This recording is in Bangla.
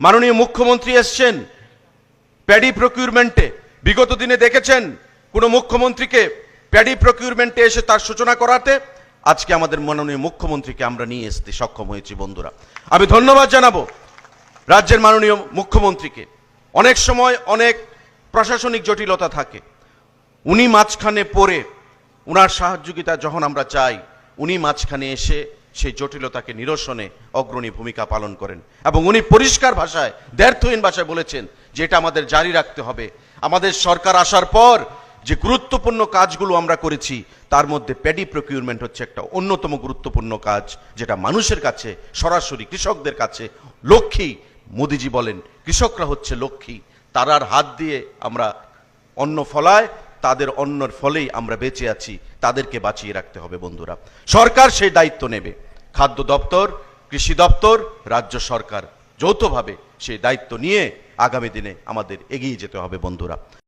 মাননীয় মুখ্যমন্ত্রী এসছেন প্যাডি প্রকিউরমেন্টে। বিগত দিনে দেখেছেন কোনো মুখ্যমন্ত্রীকে প্যাডি প্রকিউরমেন্টে এসে তার সূচনা করাতে? আজকে আমাদের মাননীয় মুখ্যমন্ত্রীকে আমরা নিয়ে আসতে সক্ষম হয়েছি বন্ধুরা। আমি ধন্যবাদ জানাবো রাজ্যের মাননীয় মুখ্যমন্ত্রীকে। অনেক সময় অনেক প্রশাসনিক জটিলতা থাকে, উনি মাঝখানে পড়ে উনার সহযোগিতা যখন আমরা চাই, উনি মাঝখানে এসে সেই জটিলতাকে নিরসনে অগ্রণী ভূমিকা পালন করেন। এবং উনি পরিষ্কার ভাষায়, দ্ব্যর্থহীন ভাষায় বলেছেন যে এটা আমাদের জারি রাখতে হবে। আমাদের সরকার আসার পর যে গুরুত্বপূর্ণ কাজগুলো আমরা করেছি তার মধ্যে প্যাডি প্রকিউরমেন্ট হচ্ছে একটা অন্যতম গুরুত্বপূর্ণ কাজ, যেটা মানুষের কাছে সরাসরি কৃষকদের কাছে লক্ষ্মী। মোদিজি বলেন কৃষকরা হচ্ছে লক্ষ্মী, তারার হাত দিয়ে আমরা অন্ন ফলায়, তাদের অন্নর ফলেই আমরা বেঁচে আছি, তাদেরকে বাঁচিয়ে রাখতে হবে বন্ধুরা। সরকার সেই দায়িত্ব নেবে, খাদ্য দপ্তর, কৃষি দপ্তর, রাজ্য সরকার যৌথভাবে সেই দায়িত্ব নিয়ে আগামী দিনে আমাদের এগিয়ে যেতে হবে বন্ধুরা।